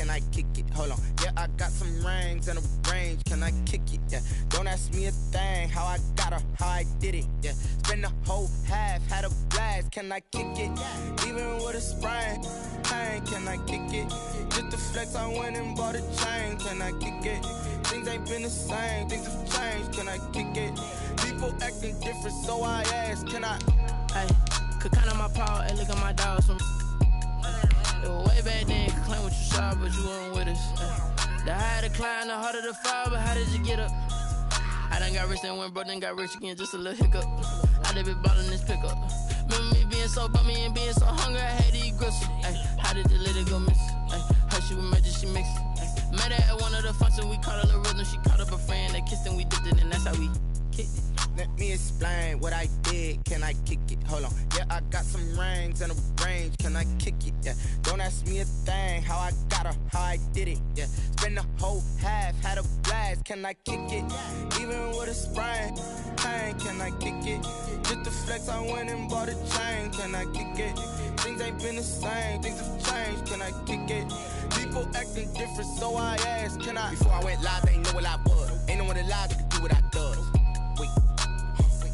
can I kick it? Hold on, yeah, I got some rings and a range, can I kick it? Yeah, don't ask me a thing, how I got her, how I did it. Yeah, spend the whole half, had a blast, can I kick it? Even with a sprain, pain, can I kick it? Just to flex, I went and bought a chain, can I kick it? Things ain't been the same, things have changed, can I kick it? People acting different, so I ask, can I? Hey, could count on my paw, hey, look at my dogs from. It was way back then, could claim what you saw, but you weren't with us. The higher the climb, the harder the fall, but how did you get up? I done got rich and went broke, then got rich again, just a little hiccup. I done been ballin' this pickup. Remember me being so bummy and being so hungry, I had to eat gristle. Ay, how did the lady go miss? Ay, her she was magic, she mixed. Met her at one of the functions, we caught a little rhythm, she caught up a friend, they kissed and we dipped it, and that's how we kicked it. Let me explain what I did, can I kick it? Hold on, yeah, I got some rings and a range, can I kick it? Yeah, don't ask me a thing, how I got her, how I did it. Yeah, spend the whole half, had a blast, can I kick it? Even with a sprain, pain, can I kick it? Just to flex, I went and bought a chain, can I kick it? Things ain't been the same, things have changed, can I kick it? People acting different, so I ask, can I? Before I went live, they ain't know what I was. Ain't no one alive that could do what I does. Wait.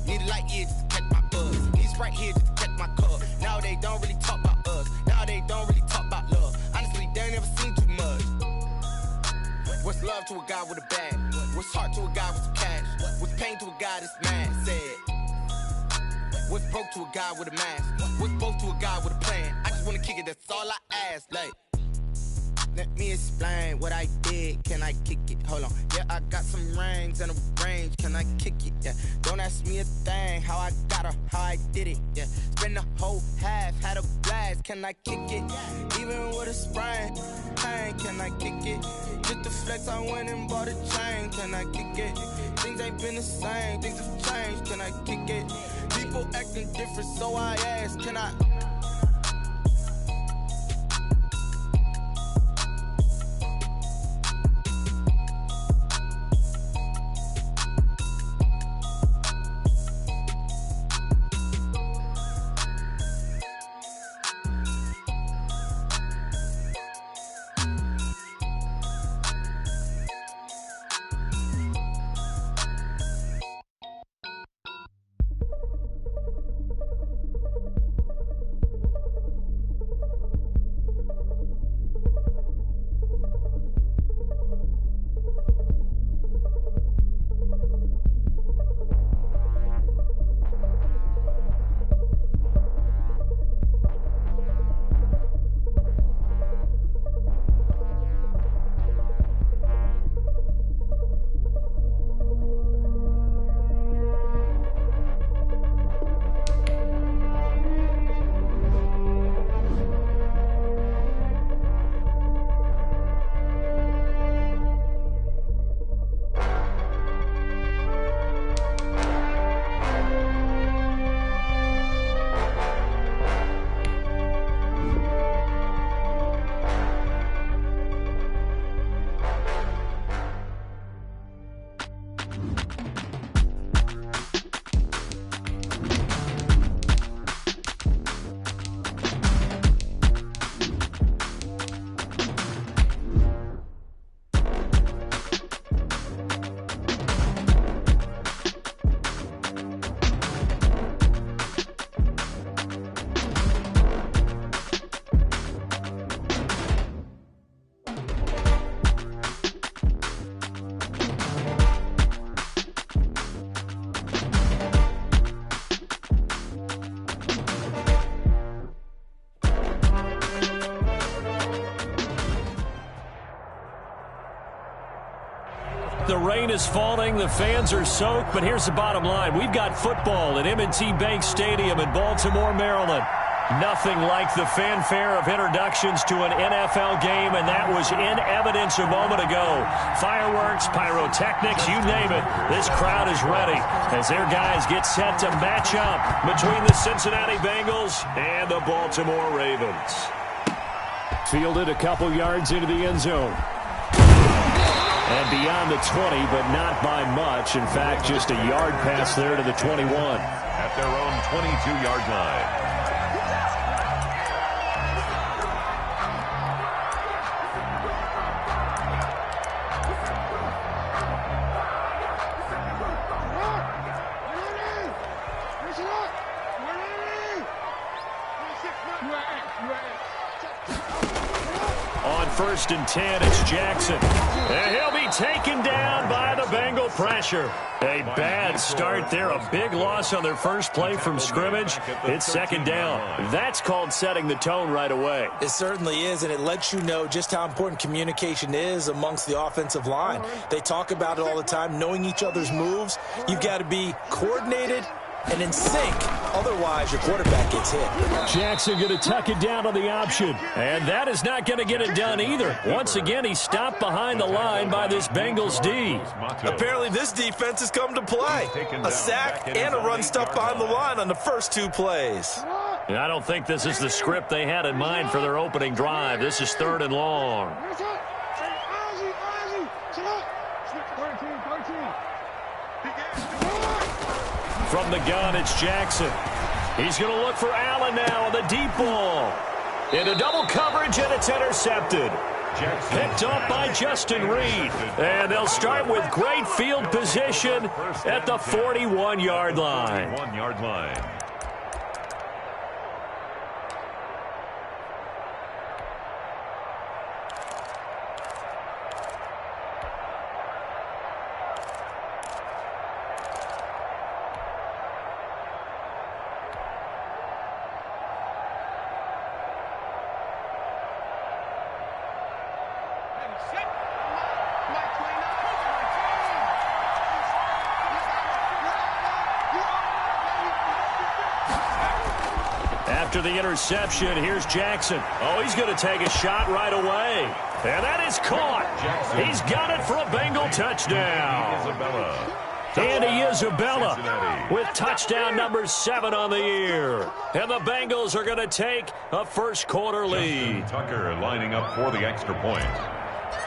Need a light here just to catch my buzz. Need Sprite here just to catch my cup. Now they don't really talk about us. Now they don't really talk about love. Honestly, they ain't never seen too much. What's love to a guy with a bag? What's heart to a guy with some cash? What's pain to a guy that's mad? Said. What's broke to a guy with a mask? What's broke to a guy with a plan? I just wanna kick it, that's all I ask. Like, let me explain what I did, can I kick it? Hold on, yeah, I got some rings and a range, can I kick it? Yeah, don't ask me a thing, how I got her, how I did it. Yeah, spend the whole half, had a blast, can I kick it? Even with a sprain, pain, can I kick it? Just to flex, I went and bought a chain, can I kick it? Things ain't been the same, things have changed, can I kick it? People acting different, so I ask, can I? The rain is falling, the fans are soaked, but here's the bottom line. We've got football at M&T Bank Stadium in Baltimore, Maryland. Nothing like the fanfare of introductions to an NFL game, and that was in evidence a moment ago. Fireworks, pyrotechnics, you name it. This crowd is ready as their guys get set to match up between the Cincinnati Bengals and the Baltimore Ravens. Fielded a couple yards into the end zone. And beyond the 20, but not by much. In fact, just a yard pass there to the 21. At their own 22-yard line. first and 10. It's Jackson. And he'll be taken down by the Bengal pressure. A bad start there. A big loss on their first play from scrimmage. It's second down. That's called setting the tone right away. It certainly is, and it lets you know just how important communication is amongst the offensive line. They talk about it all the time, knowing each other's moves. You've got to be coordinated and in sync. Otherwise, your quarterback gets hit. Jackson going to tuck it down on the option. And that is not going to get it done either. Once again, he's stopped behind the line by this Bengals D. Apparently, this defense has come to play. A sack and a run stuff behind the line on the first two plays. I don't think this is the script they had in mind for their opening drive. This is 3rd and long. From the gun, it's Jackson. He's going to look for Allen now on the deep ball. Into double coverage, and it's intercepted. Picked up by Justin Reed. And they'll start with great field position at the 41-yard line. After the interception, here's Jackson. Oh, he's going to take a shot right away. And that is caught. He's got it for a Bengal touchdown. Andy Isabella with touchdown number 7 on the year. And the Bengals are going to take a first-quarter lead. Tucker lining up for the extra point.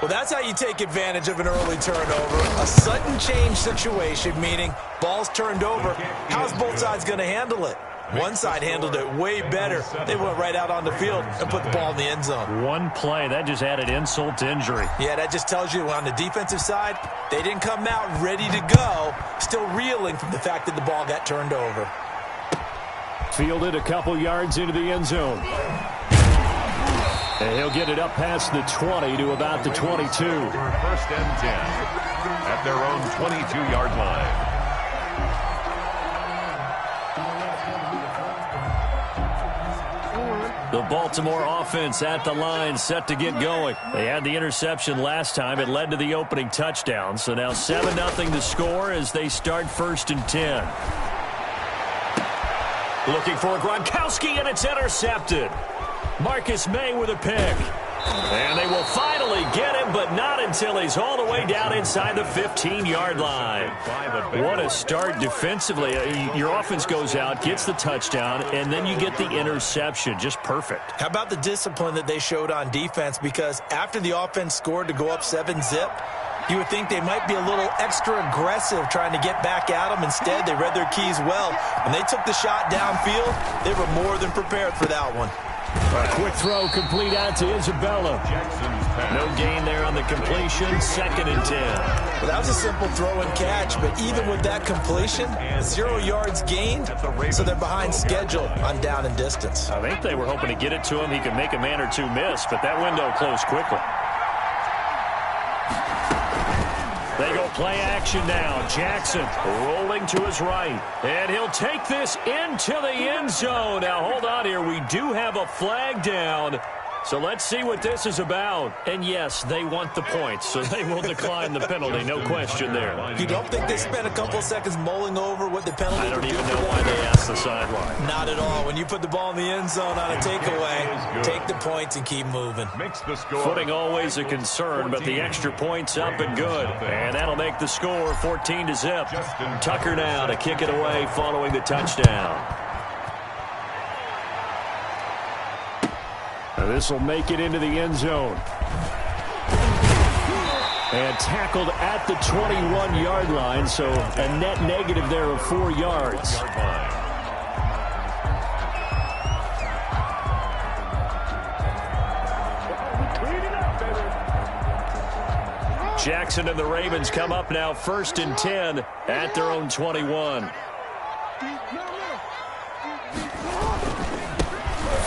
Well, that's how you take advantage of an early turnover. A sudden change situation, meaning ball's turned over. How's both sides going to handle it? One side handled it way better. They went right out on the field and put the ball in the end zone. One play, that just added insult to injury. Yeah, that just tells you on the defensive side, they didn't come out ready to go, still reeling from the fact that the ball got turned over. Fielded a couple yards into the end zone. And he'll get it up past the 20 to about the 22. 1st and 10 at their own 22-yard line. The Baltimore offense at the line, set to get going. They had the interception last time. It led to the opening touchdown. So now 7-0 to score as they start 1st and 10. Looking for Gronkowski, and it's intercepted. Marcus May with a pick. And they will finally get him, but not until he's all the way down inside the 15-yard line. What a start defensively. Your offense goes out, gets the touchdown, and then you get the interception. Just perfect. How about the discipline that they showed on defense? Because after the offense scored to go up 7-zip, you would think they might be a little extra aggressive trying to get back at them. Instead, they read their keys well. When they took the shot downfield, they were more than prepared for that one. A quick throw complete out to Isabella. No gain there on the completion. 2nd and 10. Well, that was a simple throw and catch, but even with that completion, 0 yards gained, so they're behind schedule on down and distance. I think they were hoping to get it to him. He could make a man or two miss, but that window closed quickly. They go play action now. Jackson rolling to his right. And he'll take this into the end zone. Now, hold on here. We do have a flag down. So let's see what this is about. And, yes, they want the points, so they will decline the penalty. No question there. You don't think they spent a couple of seconds mulling over what the penalty I don't even know why they asked the sideline. Not at all. When you put the ball in the end zone on a takeaway, take the points and keep moving. Footing always a concern, but the extra point's up and good. And that'll make the score 14-zip. Tucker now to kick it away following the touchdown. This will make it into the end zone. And tackled at the 21-yard line, so a net negative there of 4 yards. Jackson and the Ravens come up now 1st and 10 at their own 21.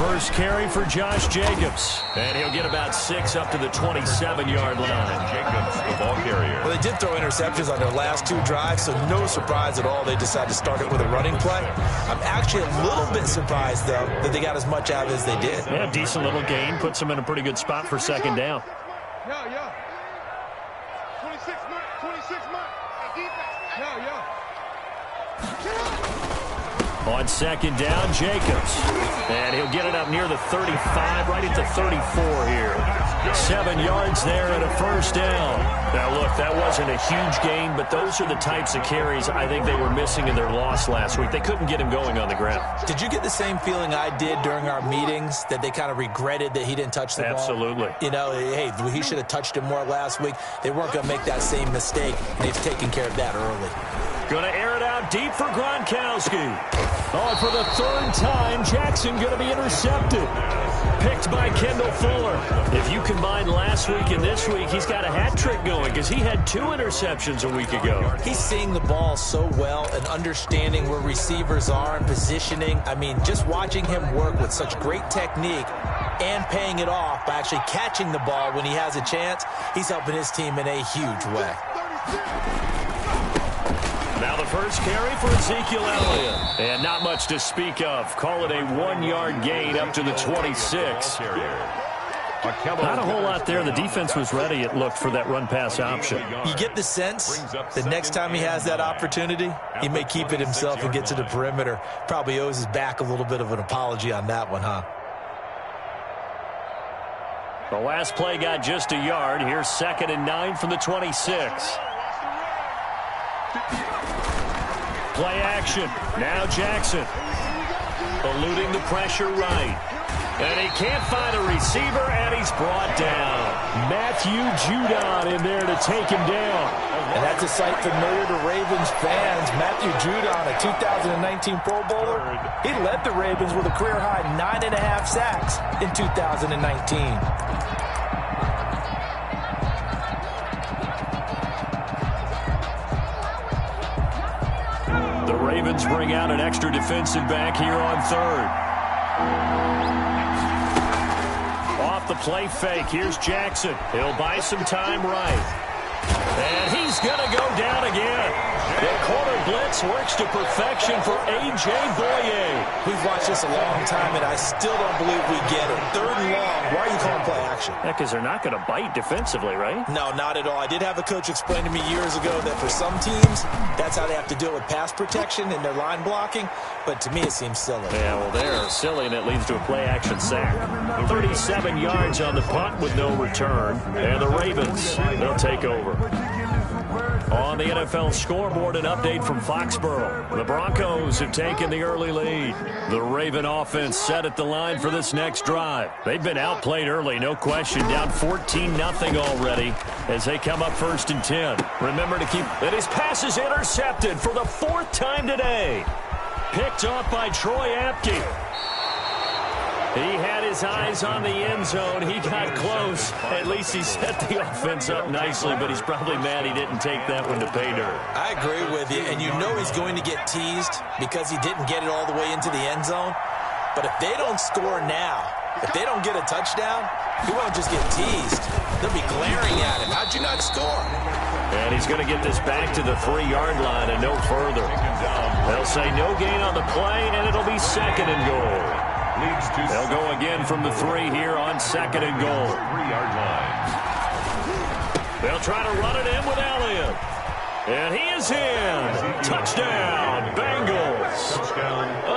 first carry for Josh Jacobs. And he'll get about 6 up to the 27-yard line. Jacobs, the ball carrier. Well, they did throw interceptions on their last 2 drives, so no surprise at all they decided to start it with a running play. I'm actually a little bit surprised, though, that they got as much out of it as they did. Yeah, decent little gain. Puts them in a pretty good spot for second down. Yeah. 26 months. Yeah. On second down, Jacobs. And he'll get it up near the 35, right at the 34 here. 7 yards there and a first down. Now, look, that wasn't a huge gain, but those are the types of carries I think they were missing in their loss last week. They couldn't get him going on the ground. Did you get the same feeling I did during our meetings, that they kind of regretted that he didn't touch the ball? Absolutely. You know, hey, he should have touched it more last week. They weren't going to make that same mistake, and they've taken care of that early. Going to air it out deep for Gronkowski. Oh, for the 3rd time, Jackson going to be intercepted. Picked by Kendall Fuller. If you combine last week and this week, he's got a hat trick going because he had 2 interceptions a week ago. He's seeing the ball so well and understanding where receivers are and positioning. I mean, just watching him work with such great technique and paying it off by actually catching the ball when he has a chance, he's helping his team in a huge way. Now the first carry for Ezekiel Elliott. And not much to speak of. Call it a 1-yard gain up to the 26. Not a whole lot there. The defense was ready, it looked, for that run-pass option. You get the sense that next time he has that opportunity, he may keep it himself and get to the perimeter. Probably owes his back a little bit of an apology on that one, huh? The last play got just a yard. Here's 2nd and 9 from the 26. Play action. Now Jackson. Eluding the pressure right. And he can't find a receiver, and he's brought down. Matthew Judon in there to take him down. And that's a sight familiar to Ravens fans. Matthew Judon, a 2019 Pro Bowler. He led the Ravens with a career-high 9.5 sacks in 2019. Ravens bring out an extra defensive back here on 3rd. Off the play fake, here's Jackson. He'll buy some time right. And he's going to go down again. The corner blitz works to perfection for A.J. Boye. We've watched this a long time, and I still don't believe we get it. 3rd and long. Why are you calling play action? Yeah, because they're not going to bite defensively, right? No, not at all. I did have a coach explain to me years ago that for some teams, that's how they have to deal with pass protection and their line blocking. But to me, it seems silly. Yeah, well, they're silly, and it leads to a play-action sack. 37 yards on the punt with no return. And the Ravens, they'll take over. On the NFL scoreboard, an update from Foxborough. The Broncos have taken the early lead. The Raven offense set at the line for this next drive. They've been outplayed early, no question. Down 14-0 already as they come up 1st and 10. Remember to keep... And his pass is intercepted for the 4th time today. Picked off by Troy Apke. He had his eyes on the end zone. He got close. At least he set the offense up nicely, but he's probably mad he didn't take that one to pay dirt. I agree with you, and you know he's going to get teased because he didn't get it all the way into the end zone. But if they don't score now, if they don't get a touchdown, he won't just get teased. They'll be glaring at him. How'd you not score? And he's going to get this back to the 3-yard line and no further. They'll say no gain on the play, and it'll be 2nd and goal. They'll go again from the 3 here on 2nd and goal. 3-yard line. They'll try to run it in with Elliott. And he is in. Touchdown, Bengals.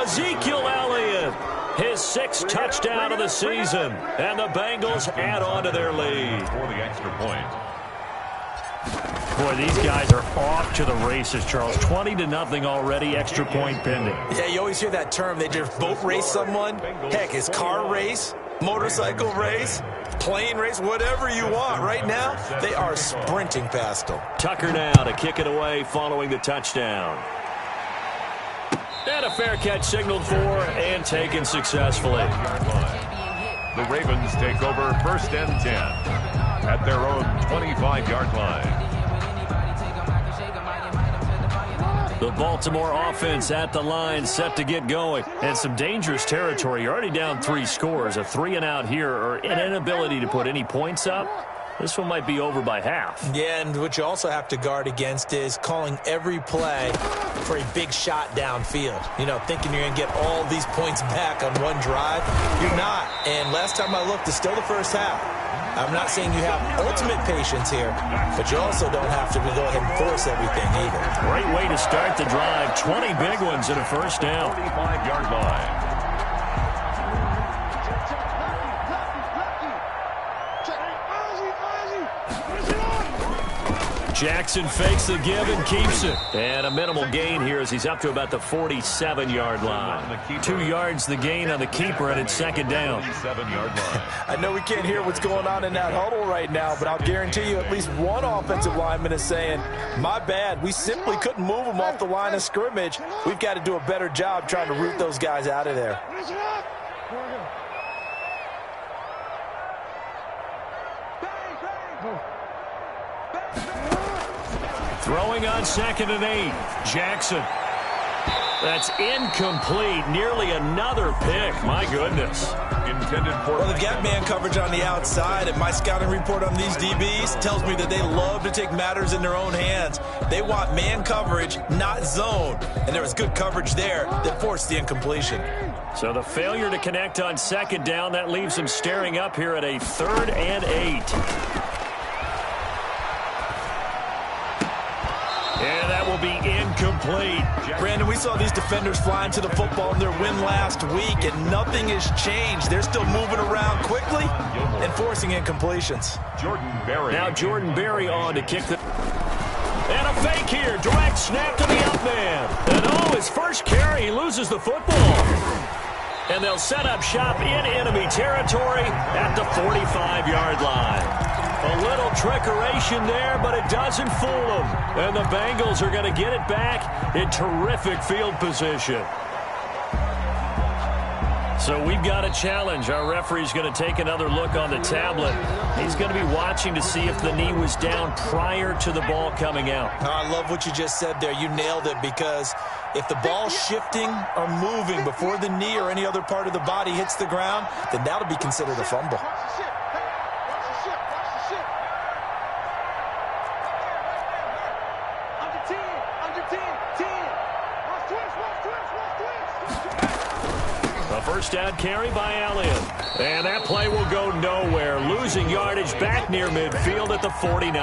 Ezekiel Elliott, his 6th touchdown of the season. And the Bengals add on to their lead. For the extra point. Boy, these guys are off to the races, Charles. 20-0 already, extra point pending. Yeah, you always hear that term. They just boat race someone. Heck, it's car race, motorcycle race, plane race, whatever you want. Right now, they are sprinting past them. Tucker now to kick it away following the touchdown. And a fair catch signaled for and taken successfully. The Ravens take over 1st and 10 at their own 25-yard line. The Baltimore offense at the line, set to get going. And some dangerous territory. You're already down 3 scores. A 3-and-out here, or an inability to put any points up. This one might be over by half. Yeah, and what you also have to guard against is calling every play for a big shot downfield. You know, thinking you're going to get all these points back on one drive. You're not. And last time I looked, it's still the first half. I'm not saying you have ultimate patience here, but you also don't have to go ahead and force everything either. Great way to start the drive. 20 big ones and a first down. 45-yard line. Jackson fakes the give and keeps it. And a minimal gain here as he's up to about the 47-yard line. 2 yards the gain on the keeper, and it's second down. I know we can't hear what's going on in that huddle right now, but I'll guarantee you at least one offensive lineman is saying, my bad, we simply couldn't move them off the line of scrimmage. We've got to do a better job trying to root those guys out of there. Throwing on 2nd and 8. Jackson. That's incomplete. Nearly another pick. My goodness. Well, they've got man coverage on the outside, and my scouting report on these DBs tells me that they love to take matters in their own hands. They want man coverage, not zone. And there was good coverage there that forced the incompletion. So the failure to connect on 2nd down, that leaves them staring up here at a 3rd and 8. And that will be incomplete. Brandon, we saw these defenders flying to the football in their win last week, and nothing has changed. They're still moving around quickly and forcing incompletions. Now Jordan Berry on to kick the... And a fake here. Direct snap to the up man. And his first carry, he loses the football. And they'll set up shop in enemy territory at the 45-yard line. A little trickeration there, but it doesn't fool them. And the Bengals are going to get it back in terrific field position. So we've got a challenge. Our referee's going to take another look on the tablet. He's going to be watching to see if the knee was down prior to the ball coming out. I love what you just said there. You nailed it, because if the ball's shifting or moving before the knee or any other part of the body hits the ground, then that'll be considered a fumble. First down carry by Elliott. And that play will go nowhere. Losing yardage back near midfield at the 49.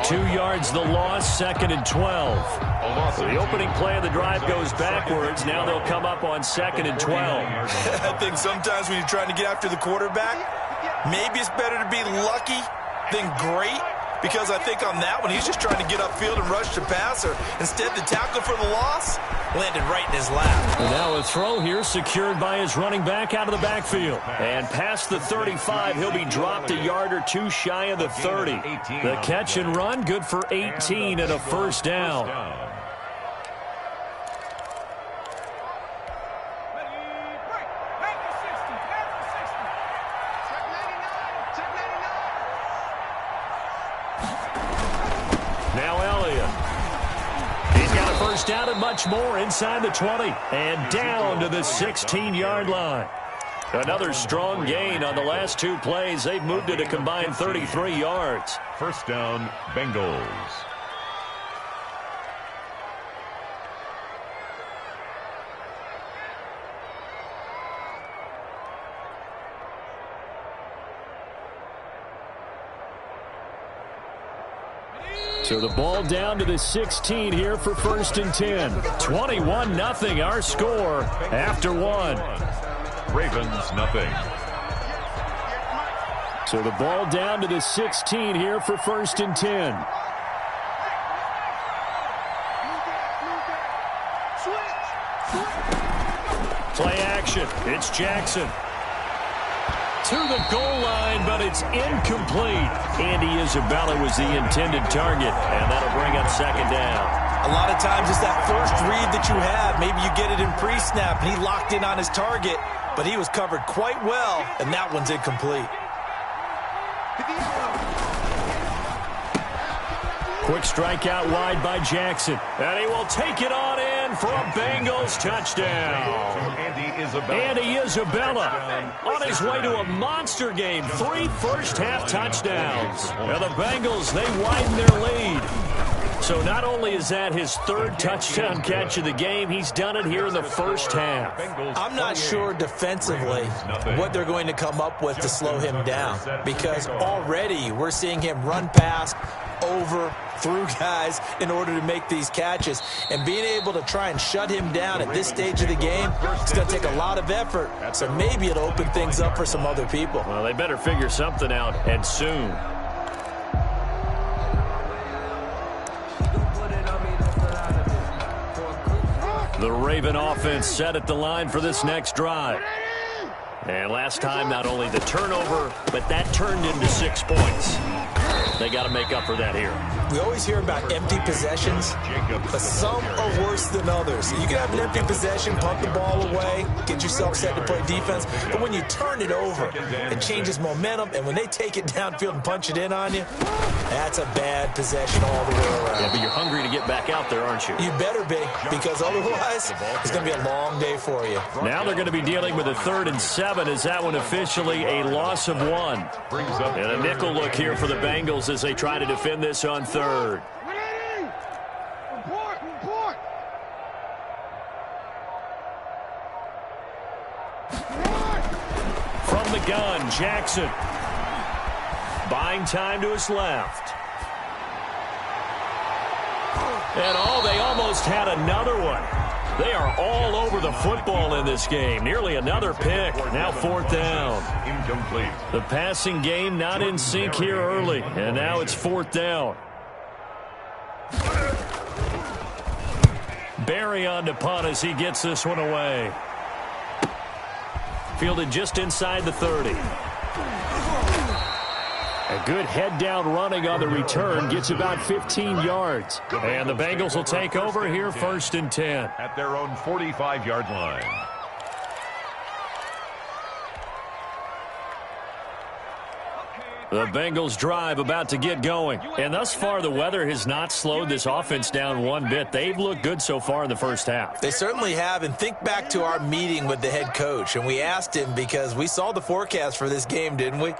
2 yards the loss, 2nd and 12. So the opening play of the drive goes backwards. Now they'll come up on 2nd and 12. I think sometimes when you're trying to get after the quarterback, maybe it's better to be lucky than great. Because I think on that one, he's just trying to get upfield and rush the passer. Instead, the tackle for the loss landed right in his lap. And now a throw here secured by his running back out of the backfield. And past the 35, he'll be dropped a yard or two shy of the 30. The catch and run, good for 18 and a first down. Down and much more inside the 20 and down to the 16-yard line. Another strong gain on the last 2 plays. They've moved it a combined 33 yards. First down, Bengals. So the ball down to the 16 here for 1st and 10. 21-0 our score after 1. Ravens nothing. So the ball down to the 16 here for 1st and 10. Play action. It's Jackson. To the goal line, but it's incomplete. Andy Isabella was the intended target, and that'll bring up 2nd down. A lot of times it's that first read that you have. Maybe you get it in pre-snap, and he locked in on his target, but he was covered quite well, and that one's incomplete. Quick strikeout wide by Jackson. And he will take it on in for a Bengals touchdown. Andy Isabella on his way to a monster game. 3 first-half touchdowns. And the Bengals, they widen their lead. So not only is that his 3rd touchdown catch of the game, he's done it here in the first half. I'm not sure defensively what they're going to come up with to slow him down, because already we're seeing him run past, over, through guys in order to make these catches. And being able to try and shut him down at this stage of the game, it's going to take a lot of effort. So maybe it'll open things up for some other people. Well, they better figure something out, and soon. The Raven offense set at the line for this next drive. And last time, not only the turnover, but that turned into 6 points. They got to make up for that here. We always hear about empty possessions, but some are worse than others. You can have an empty possession, pump the ball away, get yourself set to play defense, but when you turn it over, it changes momentum, and when they take it downfield and punch it in on you, that's a bad possession all the way around. Yeah, but you're hungry to get back out there, aren't you? You better be, because otherwise, it's going to be a long day for you. Now they're going to be dealing with a 3rd and 7. Is that one officially a loss of 1? And a nickel look here for the Bengals as they try to defend this on 3rd. From the gun, Jackson. Buying time to his left. And they almost had another one. They are all over the football in this game. Nearly another pick. Now 4th down. Incomplete. The passing game not in sync here early. And now it's 4th down. Barry on to punt as he gets this one away. Fielded just inside the 30. A good head-down running on the return. Gets about 15 yards. And the Bengals will take over here 1st and 10. At their own 45-yard line. The Bengals drive about to get going. And thus far, the weather has not slowed this offense down one bit. They've looked good so far in the first half. They certainly have. And think back to our meeting with the head coach. And we asked him, because we saw the forecast for this game, didn't we?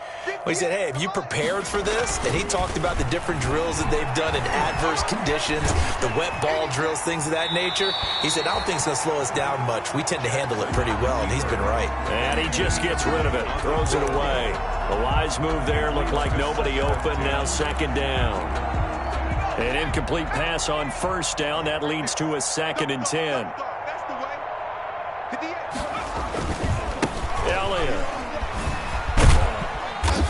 We said, hey, have you prepared for this? And he talked about the different drills that they've done in adverse conditions, the wet ball drills, things of that nature. He said, I don't think it's going to slow us down much. We tend to handle it pretty well, and he's been right. And he just gets rid of it, throws it away. A wise move there, looked like nobody open, now 2nd down. An incomplete pass on 1st down, that leads to a 2nd and 10. Elliott.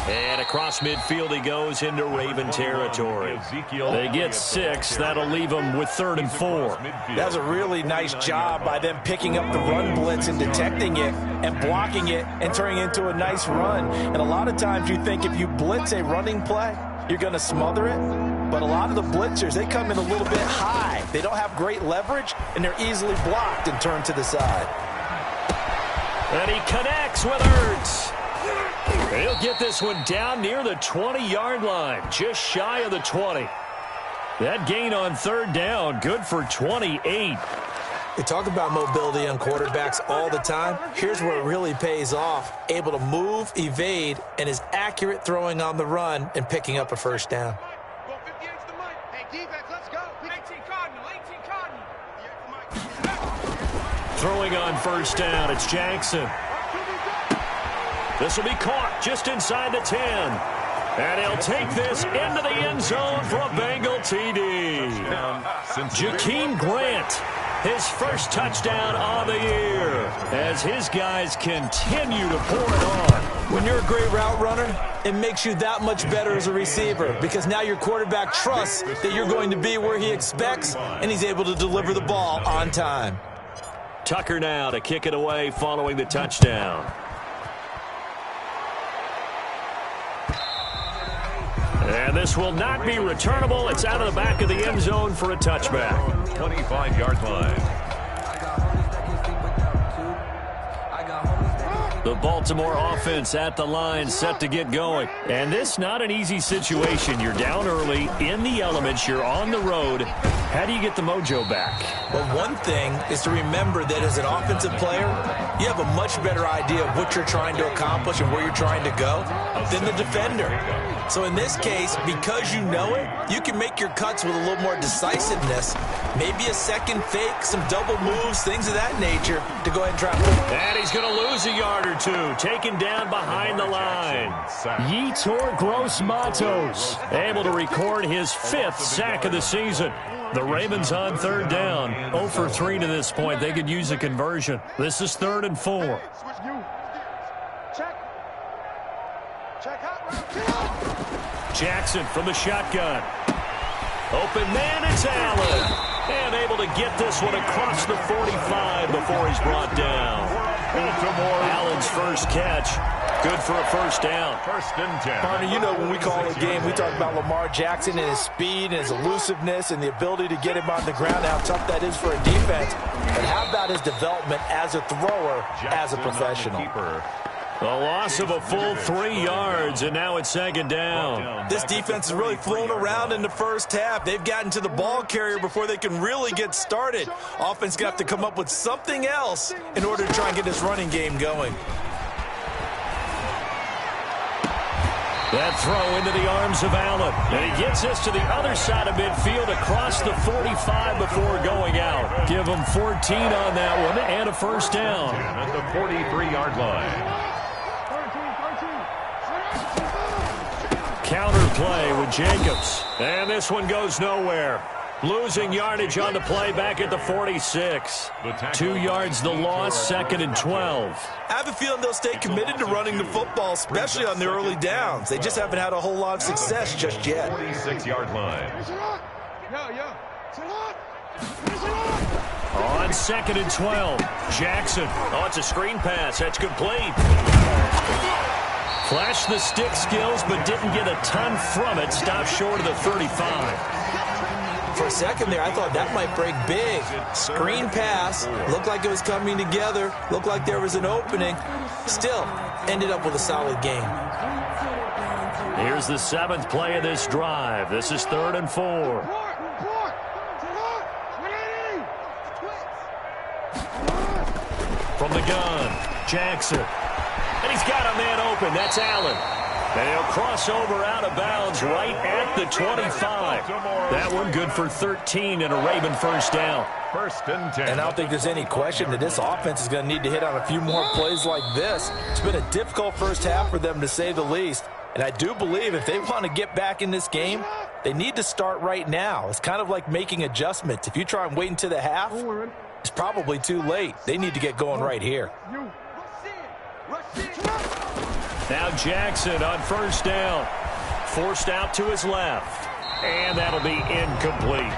And across midfield he goes into Raven territory. They get 6. That'll leave them with 3rd and 4. That was a really nice job by them picking up the run blitz and detecting it and blocking it and turning it into a nice run. And a lot of times you think if you blitz a running play, you're going to smother it. But a lot of the blitzers, they come in a little bit high. They don't have great leverage, and they're easily blocked and turned to the side. And he connects with Ertz. He'll get this one down near the 20-yard line, just shy of the 20. That gain on 3rd down, good for 28. They talk about mobility on quarterbacks all the time. Here's where it really pays off. Able to move, evade, and is accurate throwing on the run and picking up a 1st down. Throwing on 1st down, it's Jackson. This will be caught just inside the 10. And he'll take this into the end zone for a Bengal TD. Jakeem Grant, his first touchdown of the year, as his guys continue to pour it on. When you're a great route runner, it makes you that much better as a receiver, because now your quarterback trusts that you're going to be where he expects, and he's able to deliver the ball on time. Tucker now to kick it away following the touchdown. And this will not be returnable. It's out of the back of the end zone for a touchback. 25-yard line. The Baltimore offense at the line, set to get going. And this not an easy situation. You're down early, in the elements, you're on the road. How do you get the mojo back? Well, one thing is to remember that as an offensive player, you have a much better idea of what you're trying to accomplish and where you're trying to go than the defender. So in this case, because you know it, you can make your cuts with a little more decisiveness. Maybe a second fake, some double moves, things of that nature to go ahead and try. And he's going to lose a yard or two, taken down behind the line. Yetur Gross-Matos able to record his 5th sack of the season. The Ravens on 3rd down, 0 for 3 to this point. They could use a conversion. This is 3rd and 4. Jackson from the shotgun. Open man, it's Allen. And able to get this one across the 45 before he's brought down. Allen's first catch. Good for a first down. 1st and 10. Partner, you know when we call a game, we talk about Lamar Jackson and his speed and his elusiveness and the ability to get him on the ground, how tough that is for a defense. But how about his development as a thrower, as a professional? A loss of a full 3 yards, and now it's 2nd down. This defense has really flown around in the first half. They've gotten to the ball carrier before they can really get started. Offense going to have to come up with something else in order to try and get this running game going. That throw into the arms of Allen. And he gets this to the other side of midfield across the 45 before going out. Give him 14 on that one and a first down. At the 43-yard line. Counter play with Jacobs. And this one goes nowhere. Losing yardage on the play back at the 46. 2 yards the loss, 2nd and 12. I have a feeling they'll stay committed to running the football, especially on the early downs. They just haven't had a whole lot of success just yet. 46-yard line. On 2nd and 12, Jackson. Oh, it's a screen pass. That's complete. Flashed the stick skills, but didn't get a ton from it. Stopped short of the 35. For a second there, I thought that might break big. Screen pass. Looked like it was coming together. Looked like there was an opening. Still, ended up with a solid game. Here's the 7th play of this drive. This is 3rd and 4. From the gun, Jackson. And he's got a man open. That's Allen. And he'll cross over out of bounds right at the 25. That one good for 13 and a Raven first down. 1st and 10. And I don't think there's any question that this offense is going to need to hit on a few more plays like this. It's been a difficult first half for them, to say the least. And I do believe if they want to get back in this game, they need to start right now. It's kind of like making adjustments. If you try and wait until the half, it's probably too late. They need to get going right here. Now Jackson on first down. Forced out to his left. And that'll be incomplete.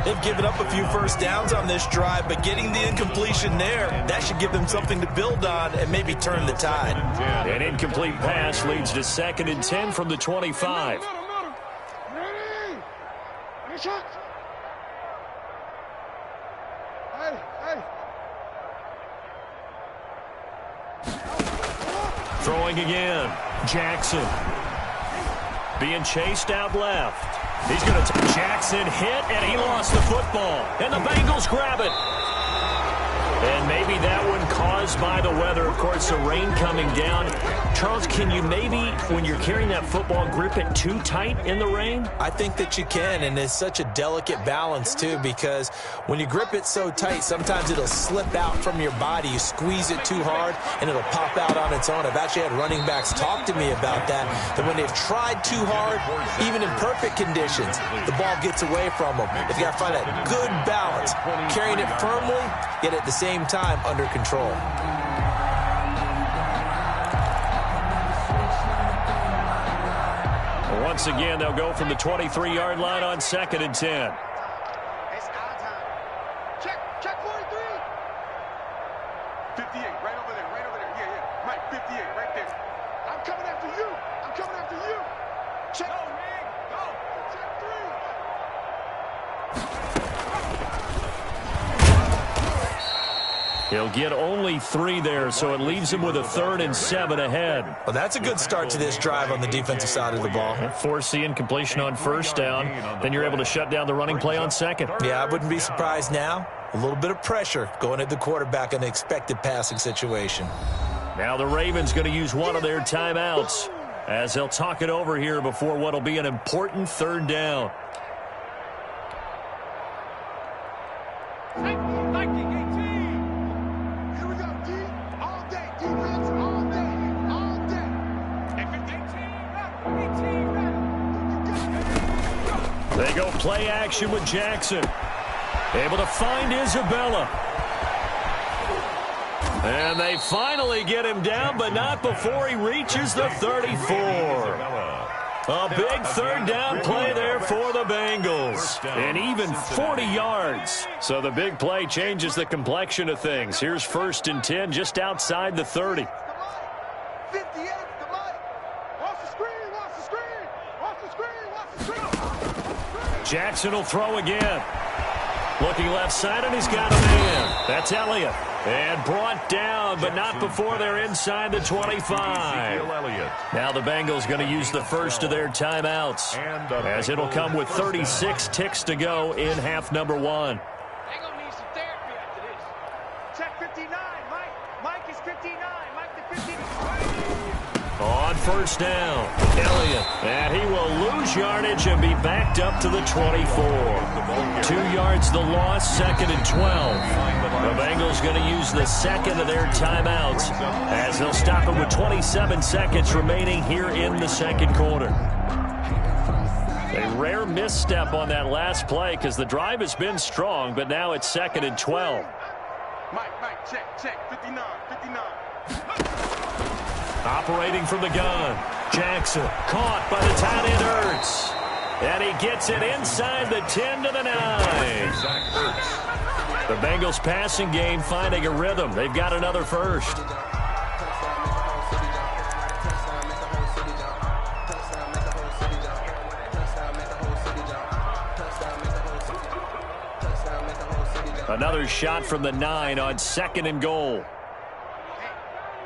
They've given up a few first downs on this drive, but getting the incompletion there, that should give them something to build on and maybe turn the tide. An incomplete pass leads to 2nd and 10 from the 25. Throwing again. Jackson. Being chased out left. He's going to Jackson hit, and he lost the football. And the Bengals grab it. And maybe that one caused by the weather. Of course, the rain coming down. Charles, can you maybe, when you're carrying that football, grip it too tight in the rain? I think that you can, and it's such a delicate balance, too, because when you grip it so tight, sometimes it'll slip out from your body. You squeeze it too hard, and it'll pop out on its own. I've actually had running backs talk to me about that when they've tried too hard, even in perfect conditions, the ball gets away from them. They've got to find that good balance, carrying it firmly, yet at the same time under control. Once again, they'll go from the 23-yard line on 2nd and 10. It's our time. Check 43. 58, right over there, Yeah. Right, 58, right there. I'm coming after you. Check. Go, man. Go. Check 3. He'll get only 3 there, so it leaves him with a 3rd and 7 ahead. Well, that's a good start to this drive on the defensive side of the ball. Force the incompletion on 1st down. Then you're able to shut down the running play on 2nd. Yeah, I wouldn't be surprised now. A little bit of pressure going at the quarterback in an expected passing situation. Now the Ravens going to use one of their timeouts as they'll talk it over here before what will be an important 3rd down. They go play action with Jackson. Able to find Isabella. And they finally get him down, but not before he reaches the 34. A big 3rd down play there for the Bengals. And even 40 yards. So the big play changes the complexion of things. Here's 1st and 10 just outside the 30. Jackson will throw again. Looking left side, and he's got a man. That's Elliott. And brought down, but not before they're inside the 25. Now the Bengals going to use the first of their timeouts, as it'll come with 36 ticks to go in half number 1. They're going to need some therapy after this. Check 59. Mike is 59. Mike the 59. On 1st down, Elliott, and he will lose yardage and be backed up to the 24. 2 yards the loss, 2nd and 12. The Bengals going to use the 2nd of their timeouts as they'll stop it with 27 seconds remaining here in the 2nd quarter. A rare misstep on that last play because the drive has been strong, but now it's 2nd and 12. Mike, check, 59. Operating from the gun, Jackson caught by the tight end Ertz. And he gets it inside the 10 to the 9. The Bengals passing game finding a rhythm. They've got another first. Another shot from the 9 on 2nd and goal.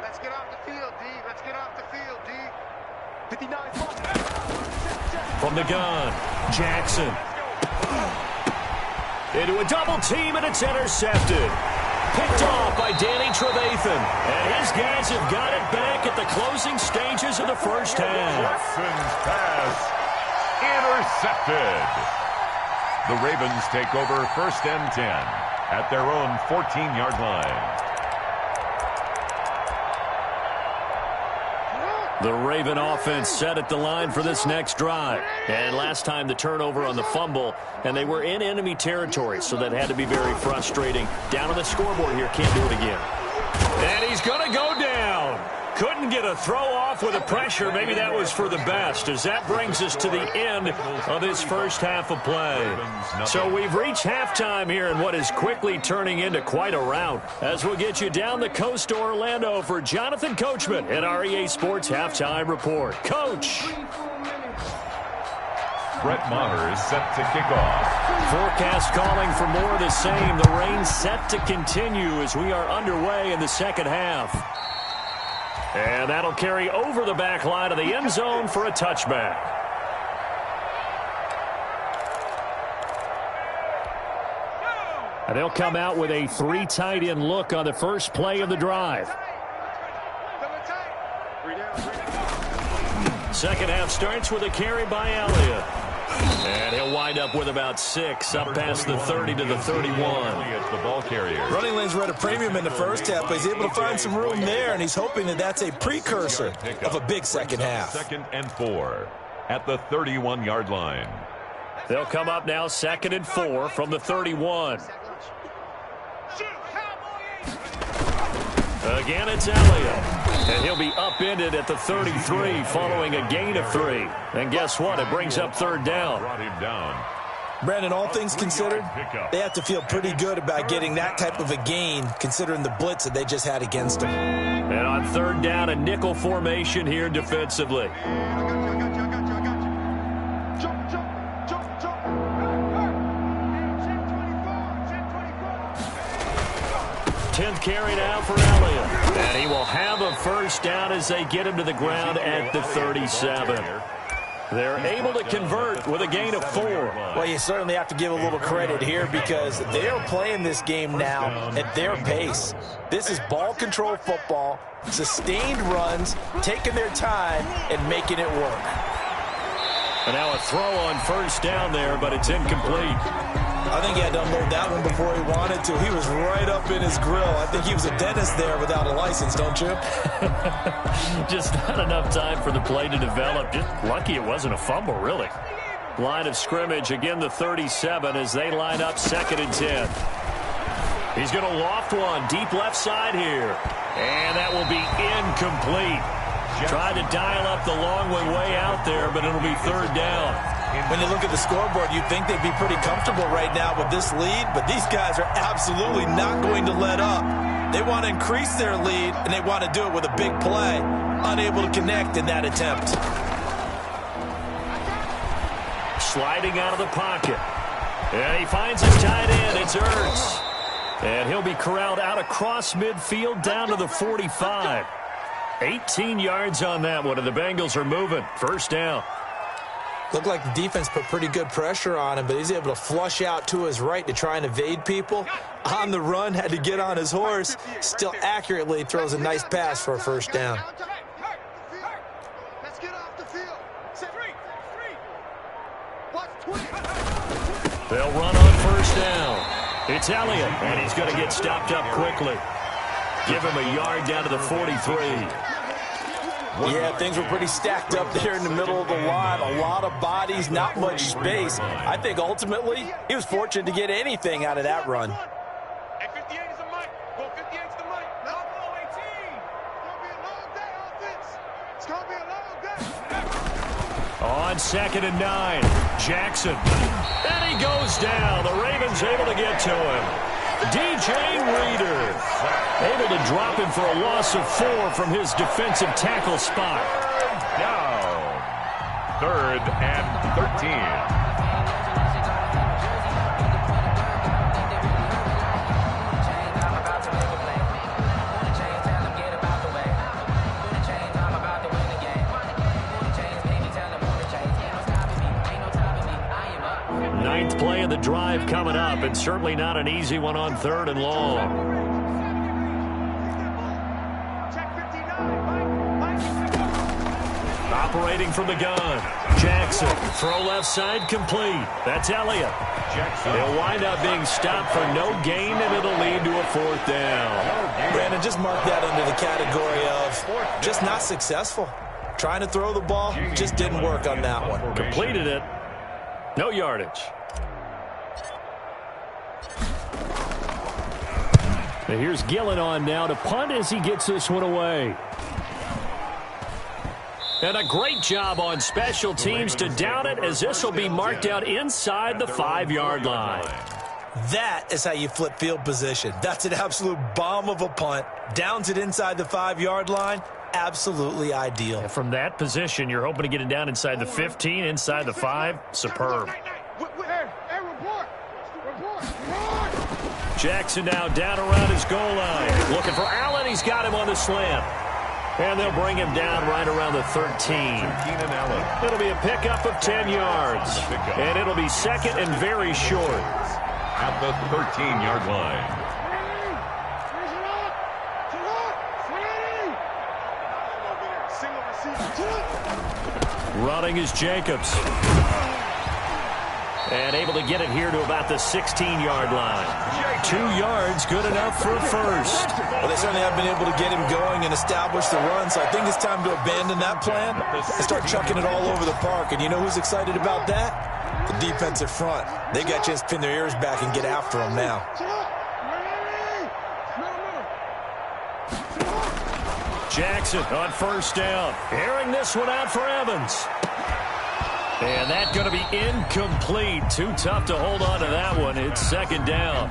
Let's get off the field, D. Let's get off the field, D. 59. From the gun, Jackson. Into a double team, and it's intercepted. Picked off by Danny Trevathan. And his guys have got it back at the closing stages of the first half. Jackson's pass intercepted. The Ravens take over 1st and 10 at their own 14-yard line. The Raven offense set at the line for this next drive. And last time the turnover on the fumble, and they were in enemy territory, so that had to be very frustrating. Down on the scoreboard here, can't do it again. And he's going to go down. Couldn't get a throw off with the pressure. Maybe that was for the best, as that brings us to the end of this first half of play. So we've reached halftime here in what is quickly turning into quite a rout, as we'll get you down the coast to Orlando for Jonathan Coachman at our EA Sports Halftime Report. Coach. Brett Maher is set to kick off. Forecast calling for more of the same. The rain set to continue as we are underway in the second half. And that'll carry over the back line of the end zone for a touchback. And they'll come out with a 3 tight end look on the first play of the drive. Second half starts with a carry by Elliott. And he'll wind up with about 6 up past the 30 to the 31. The ball carrier. Running lanes were at a premium in the first half, but he's able to find some room there, and he's hoping that that's a precursor of a big second half. 2nd and 4 at the 31-yard line. They'll come up now 2nd and 4 from the 31. Again, it's Elliott. And he'll be upended at the 33 following a gain of 3. And guess what? It brings up 3rd down. Brought him down. Brandon, all things considered, they have to feel pretty good about getting that type of a gain, considering the blitz that they just had against them. And on 3rd down, a nickel formation here defensively. 10th carry now for Elliott. And he will have a first down as they get him to the ground at the 37. They're able to convert with a gain of 4. Well, you certainly have to give a little credit here because they are playing this game now at their pace. This is ball control football, sustained runs, taking their time, and making it work. And now a throw on first down there, but it's incomplete. I think he had to unload that one before he wanted to. He was right up in his grill. I think he was a dentist there without a license, don't you? Just not enough time for the play to develop. Just lucky it wasn't a fumble, really. Line of scrimmage, again the 37 as they line up 2nd and 10. He's going to loft one deep left side here. And that will be incomplete. Tried to dial up the long one way out there, but it'll be 3rd down. When you look at the scoreboard, you'd think they'd be pretty comfortable right now with this lead, but these guys are absolutely not going to let up. They want to increase their lead, and they want to do it with a big play. Unable to connect in that attempt. Sliding out of the pocket. And he finds his tight end. It's Ertz. And he'll be corralled out across midfield down to the 45. 18 yards on that one, and the Bengals are moving. First down. Looked like the defense put pretty good pressure on him, but he's able to flush out to his right to try and evade people. On the run, had to get on his horse. Still accurately throws a nice pass for a first down. Let's get off the field. They'll run on first down. It's Elliott, and he's going to get stopped up quickly. Give him a yard down to the 43. Yeah, things were pretty stacked up there in the middle of the line. A lot of bodies, not much space. I think ultimately he was fortunate to get anything out of that run. Hey, 58 is the mic. Well, 58 is the mic. No, 18. It's going to be a long day, offense. It's going to be a long day. On 2nd and 9, Jackson. And he goes down. The Ravens able to get to him. DJ Reader able to drop him for a loss of 4 from his defensive tackle spot. Down. 3rd and 13. Ninth play of the drive coming up, and certainly not an easy one on 3rd and long. Operating from the gun. Jackson, throw left side complete. That's Elliott. He'll wind up being stopped for no gain, and it'll lead to a 4th down. Brandon, just mark that under the category of just not successful. Trying to throw the ball, just didn't work on that one. Completed it. No yardage. And here's Gillen on now to punt as he gets this one away. And a great job on special teams to down it, as this will be marked out inside the 5-yard line. That is how you flip field position. That's an absolute bomb of a punt. Downs it inside the 5-yard line. Absolutely ideal. And from that position, you're hoping to get it down inside the 15, inside the 5. Superb. Jackson now down around his goal line. Looking for Allen. He's got him on the slant. And they'll bring him down right around the 13. It'll be a pickup of 10 yards. And it'll be 2nd and very short. At the 13-yard line. Running is Jacobs. And able to get it here to about the 16-yard line. 2 yards, good enough for a first. Well, they certainly have been able to get him going and establish the run, so I think it's time to abandon that plan and start chucking it all over the park. And you know who's excited about that? The defensive front. They got a chance to pin their ears back and get after him now. Jackson on first down. Airing this one out for Evans. And that's going to be incomplete. Too tough to hold on to that one. It's second down.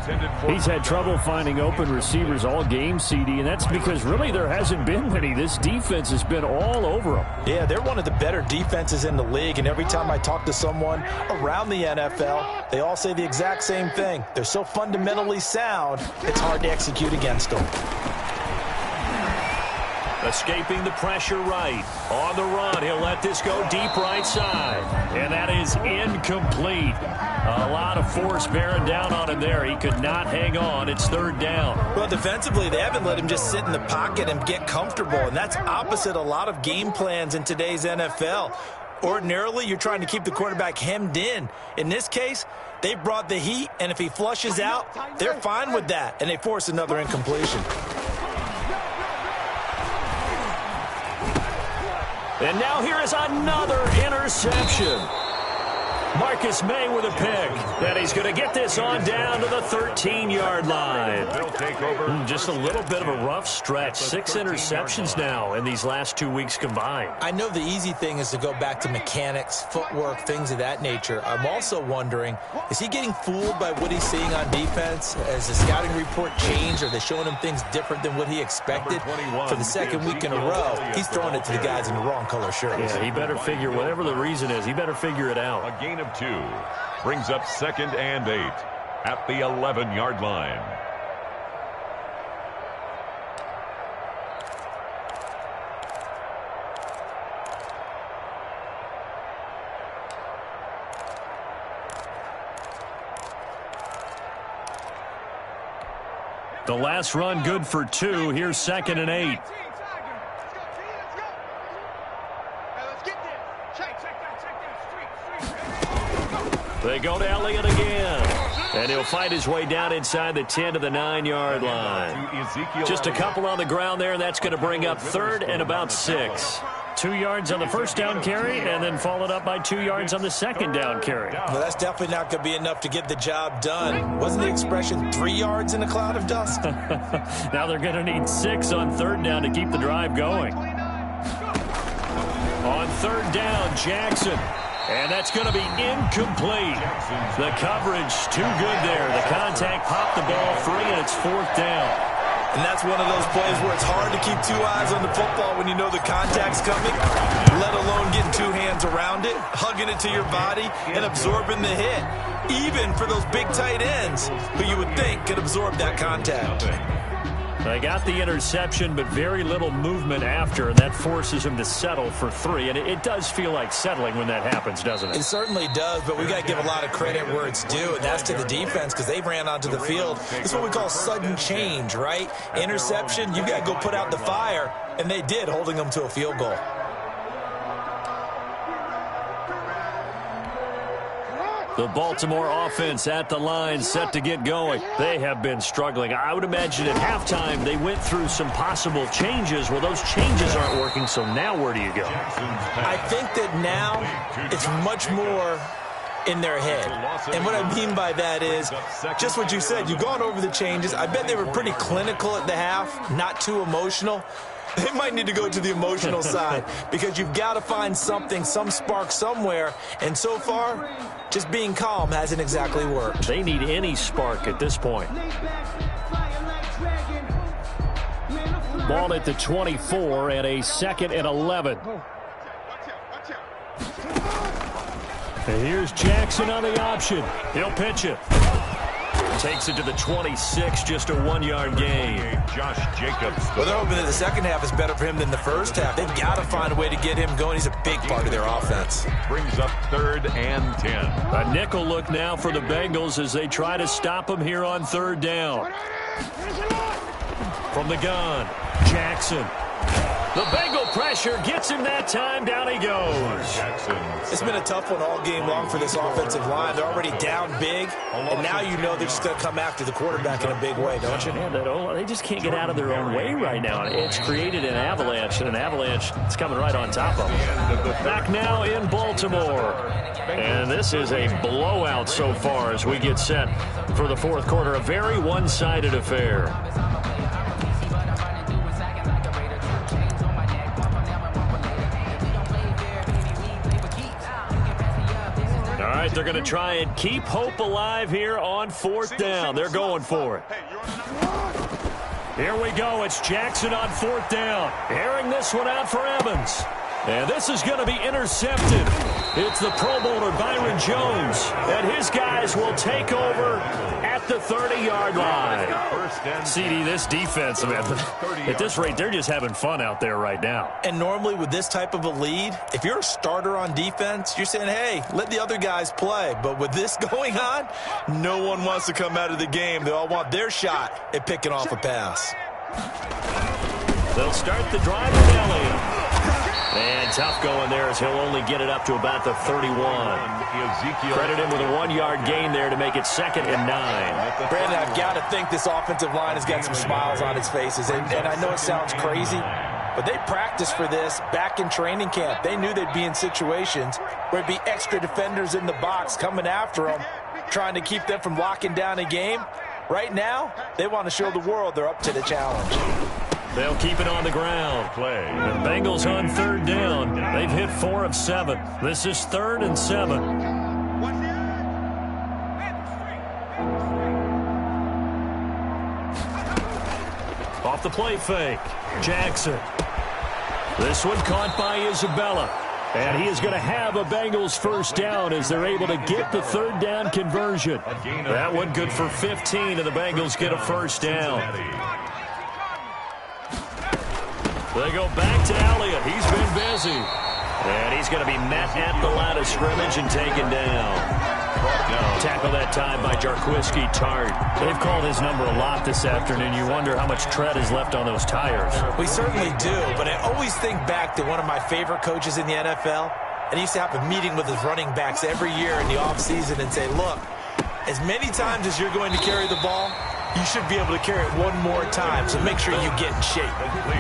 He's had trouble finding open receivers all game, CD, and that's because really there hasn't been many. This defense has been all over them. Yeah, they're one of the better defenses in the league, and every time I talk to someone around the NFL, they all say the exact same thing. They're so fundamentally sound, it's hard to execute against them. Escaping the pressure right. On the run, he'll let this go deep right side. And that is incomplete. A lot of force bearing down on him there. He could not hang on. It's third down. Well, defensively, they haven't let him just sit in the pocket and get comfortable, and that's opposite a lot of game plans in today's NFL. Ordinarily, you're trying to keep the quarterback hemmed in. In this case, they brought the heat, and if he flushes out, they're fine with that, and they force another incompletion. And now here is another interception. Marcus May with a pick. And he's going to get this on down to the 13-yard line. Just a little bit of a rough stretch. 6 interceptions now in these last 2 weeks combined. I know the easy thing is to go back to mechanics, footwork, things of that nature. I'm also wondering, is he getting fooled by what he's seeing on defense? Has the scouting report changed? Are they showing him things different than what he expected? For the second week in a row, he's throwing it to the guys in the wrong color shirts. Yeah, he better figure, whatever the reason is, he better figure it out. A gain of 2 brings up 2nd and 8 at the 11-yard line. The last run good for 2. Here's 2nd and 8. They go to Elliott again. And he'll fight his way down inside the 10 to the 9-yard line. Just a couple on the ground there, and that's going to bring up 3rd and about 6. 2 yards on the first down carry, and then followed up by 2 yards on the second down carry. Well, that's definitely not going to be enough to get the job done. Wasn't the expression 3 yards in a cloud of dust? Now they're going to need 6 on 3rd down to keep the drive going. On 3rd down, Jackson. And that's going to be incomplete. The coverage too good there. The contact popped the ball free, and it's 4th down. And that's one of those plays where it's hard to keep 2 eyes on the football when you know the contact's coming, let alone getting 2 hands around it, hugging it to your body, and absorbing the hit. Even for those big tight ends who you would think could absorb that contact. They got the interception, but very little movement after, and that forces him to settle for 3. And it does feel like settling when that happens, doesn't it? It certainly does, but we got to give a lot of credit where it's due, and that's to the defense because they ran onto the field. It's what we call sudden change, right? Interception, you got to go put out the fire, and they did, holding them to a field goal. The Baltimore offense at the line, set to get going. They have been struggling. I would imagine at halftime they went through some possible changes. Well, those changes aren't working, so now where do you go? I think that now it's much more in their head. And what I mean by that is just what you said. You've gone over the changes. I bet they were pretty clinical at the half, not too emotional. They might need to go to the emotional side because you've got to find something, some spark somewhere. And so far, just being calm hasn't exactly worked. They need any spark at this point. Ball at the 24 and a 2nd and 11. And here's Jackson on the option. He'll pitch it. Takes it to the 26, just a 1-yard gain. Josh Jacobs. Well, they're hoping that the second half is better for him than the first half. They've got to find a way to get him going. He's a big part of their offense. Brings up 3rd and 10. A nickel look now for the Bengals as they try to stop him here on 3rd down. From the gun, Jackson. The Bengal pressure gets him that time. Down he goes. It's been a tough one all game long for this offensive line. They're already down big, and now you know they're just going to come after the quarterback in a big way, don't you? Yeah, they just can't get out of their own way right now. It's created an avalanche, and an avalanche is coming right on top of them. Back now in Baltimore. And this is a blowout so far as we get set for the 4th quarter. A very one-sided affair. right, they're going to try and keep hope alive here on 4th down. They're going for it. Here we go. It's Jackson on 4th down. Airing this one out for Evans. And this is going to be intercepted. It's the Pro Bowler Byron Jones. And his guys will take over at the 30-yard line. CD, this defense, man, at this rate, they're just having fun out there right now. And normally with this type of a lead, if you're a starter on defense, you're saying, hey, let the other guys play. But with this going on, no one wants to come out of the game. They all want their shot at picking off a pass. They'll start the drive with Elliott. And tough going there as he'll only get it up to about the 31. Credit him with a 1-yard gain there to make it 2nd and 9. Brandon, I've got to think this offensive line has got some smiles on its faces. And I know it sounds crazy, but they practiced for this back in training camp. They knew they'd be in situations where it'd be extra defenders in the box coming after them, trying to keep them from locking down a game. Right now, they want to show the world they're up to the challenge. They'll keep it on the ground. Play. The Bengals on 3rd down. They've hit 4 of 7. This is 3rd and 7. Off the play fake. Jackson. This one caught by Isabella. And he is going to have a Bengals 1st down as they're able to get the 3rd down conversion. That one good for 15, and the Bengals get a 1st down. They go back to Elliott. He's been busy. And he's going to be met at the line of scrimmage and taken down. Tackle that time by Jarquiski Tart. They've called his number a lot this afternoon. You wonder how much tread is left on those tires. We certainly do, but I always think back to one of my favorite coaches in the NFL. And he used to have a meeting with his running backs every year in the offseason and say, look, as many times as you're going to carry the ball, you should be able to carry it one more time, so make sure you get in shape.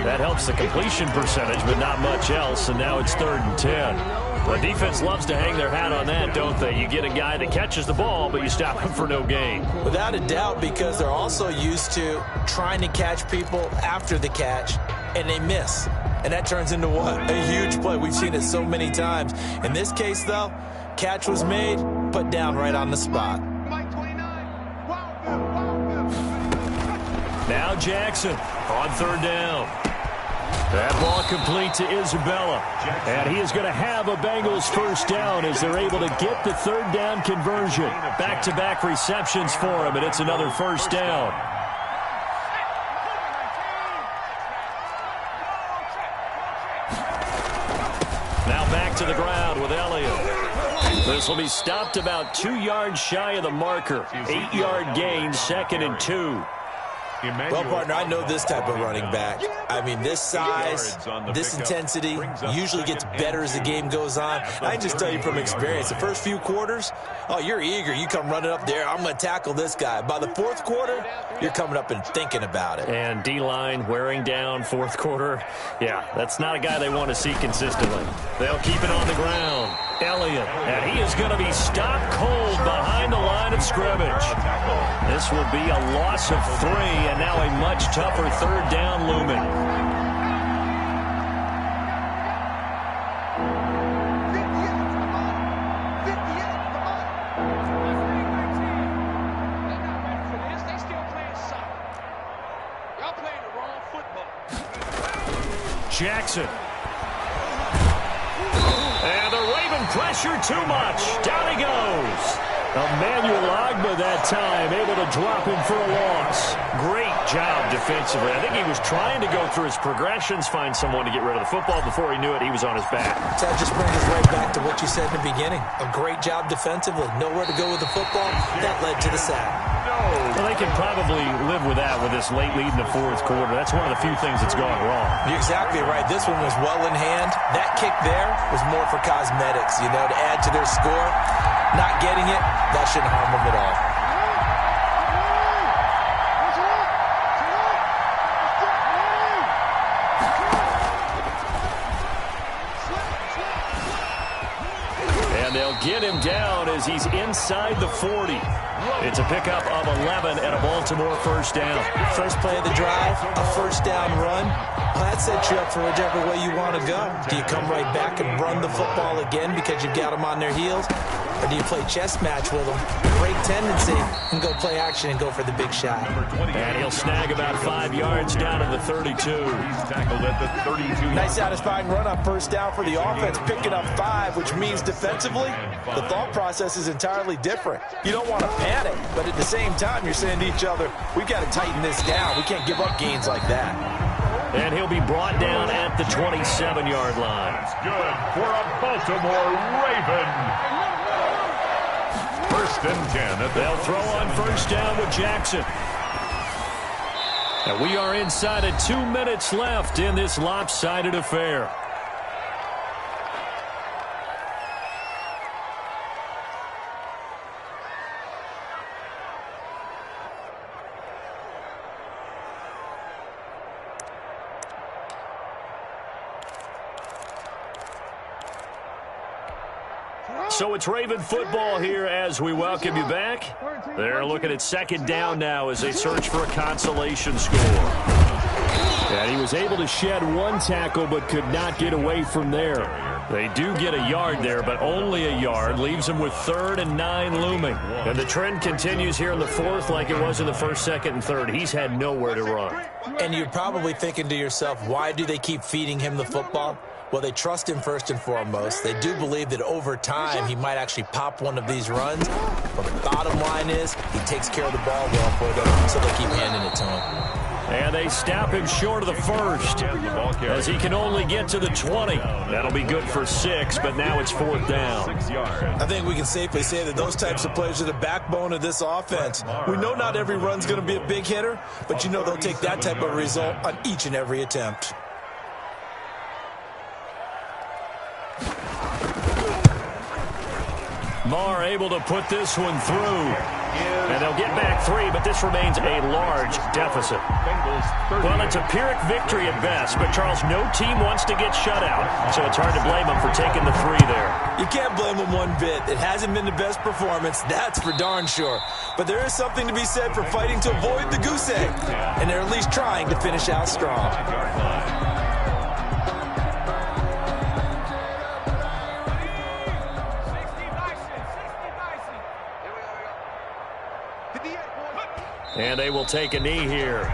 That helps the completion percentage, but not much else, and now it's 3rd and 10. The defense loves to hang their hat on that, don't they? You get a guy that catches the ball, but you stop him for no gain. Without a doubt, because they're also used to trying to catch people after the catch, and they miss. And that turns into what? A huge play. We've seen it so many times. In this case, though, catch was made, put down right on the spot. Now Jackson on 3rd down. That ball complete to Isabella. And he is going to have a Bengals 1st down as they're able to get the 3rd down conversion. Back-to-back receptions for him, and it's another 1st down. Now back to the ground with Elliott. This will be stopped about 2 yards shy of the marker. 8-yard gain, 2nd and 2. Well, partner, I know this type of running back. I mean, this size, this intensity usually gets better as the game goes on. I can just tell you from experience, the first few quarters, oh, you're eager. You come running up there, I'm going to tackle this guy. By the 4th quarter, you're coming up and thinking about it. And D-line wearing down 4th quarter. Yeah, that's not a guy they want to see consistently. They'll keep it on the ground. Elliott, and he is going to be stopped cold behind the line of scrimmage. This would be a loss of 3, and now a much tougher 3rd down looming. Jackson. And the Raven pressure too much. Down he goes. Emmanuel Agba that time able to drop him for a loss. Great job defensively. I think he was trying to go through his progressions, find someone to get rid of the football. Before he knew it, he was on his back. So that just brings us right back to what you said in the beginning. A great job defensively. Nowhere to go with the football. That led to the sack. Well, they can probably live with that with this late lead in the 4th quarter. That's one of the few things that's gone wrong. You're exactly right. This one was well in hand. That kick there was more for cosmetics, you know, to add to their score. Not getting it, that shouldn't harm them at all. And they'll get him down as he's inside the 40. It's a pickup of 11 and a Baltimore 1st down. First play of the drive, a 1st down run. Well, that sets you up for whichever way you want to go. Do you come right back and run the football again because you've got them on their heels? Or do you play chess match with them, break tendency, and go play action and go for the big shot? And he'll snag about 5 yards down in the 32. He's tackled at the 32. Nice satisfying run on first down for the offense, picking up 5, which means defensively, the thought process is entirely different. You don't want to panic, but at the same time, you're saying to each other, we've got to tighten this down. We can't give up gains like that. And he'll be brought down at the 27-yard line. That's good for a Baltimore Raven. First and 10. They'll throw on first down with Jackson. And we are inside of 2 minutes left in this lopsided affair. So it's Raven football here as we welcome you back. They're looking at second down now as they search for a consolation score. And he was able to shed 1 tackle but could not get away from there. They do get a yard there, but only a yard. Leaves them with 3rd and 9 looming. And the trend continues here in the 4th like it was in the 1st, 2nd, and 3rd. He's had nowhere to run. And you're probably thinking to yourself, why do they keep feeding him the football? Well, they trust him first and foremost. They do believe that over time he might actually pop one of these runs. But the bottom line is he takes care of the ball well for them, so they keep handing it to him. And they stop him short of the 1st as he can only get to the 20. That'll be good for 6, but now it's 4th down. 6 yards. I think we can safely say that those types of plays are the backbone of this offense. We know not every run's going to be a big hitter, but you know they'll take that type of result on each and every attempt. Marr able to put this one through. And they'll get back 3, but this remains a large deficit. Well, it's a Pyrrhic victory at best, but Charles, no team wants to get shut out, so it's hard to blame them for taking the 3 there. You can't blame them one bit. It hasn't been the best performance, that's for darn sure. But there is something to be said for fighting to avoid the goose egg, and they're at least trying to finish out strong. And they will take a knee here.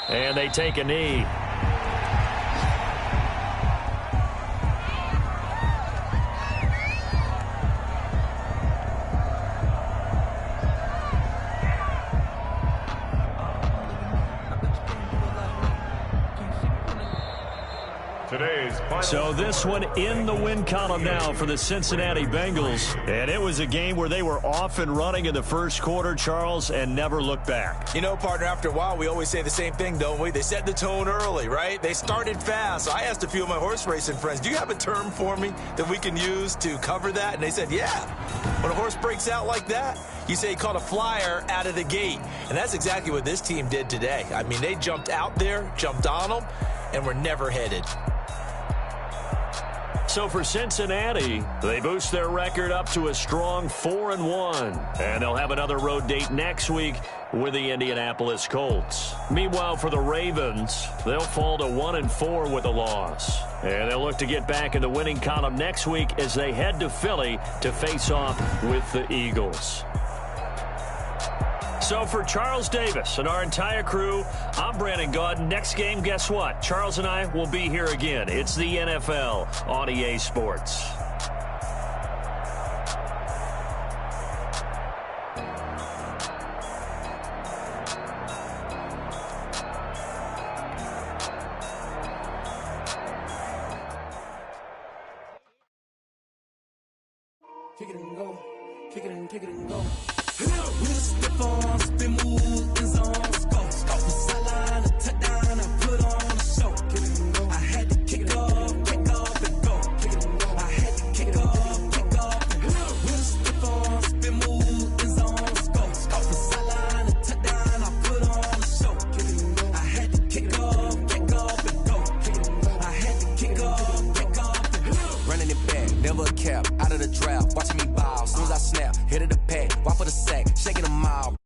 And they take a knee. So this one in the win column now for the Cincinnati Bengals. And it was a game where they were off and running in the first quarter, Charles, and never looked back. You know, partner, after a while, we always say the same thing, don't we? They set the tone early, right? They started fast. So I asked a few of my horse racing friends, do you have a term for me that we can use to cover that? And they said, yeah. When a horse breaks out like that, you say he caught a flyer out of the gate. And that's exactly what this team did today. I mean, they jumped out there, jumped on them, and were never headed. So for Cincinnati, they boost their record up to a strong 4-1. And they'll have another road date next week with the Indianapolis Colts. Meanwhile, for the Ravens, they'll fall to 1-4 with a loss. And they'll look to get back in the winning column next week as they head to Philly to face off with the Eagles. So for Charles Davis and our entire crew, I'm Brandon Gaudin. Next game, guess what? Charles and I will be here again. It's the NFL on EA Sports. Kick it and go. Kick it and go. We'll step on, spin, move, and zone, go. Sideline, a touchdown, I put it back, never a cap, out of the draft, watching me bow. Soon as I snap, hit of the pack, walk for the sack, shaking them all.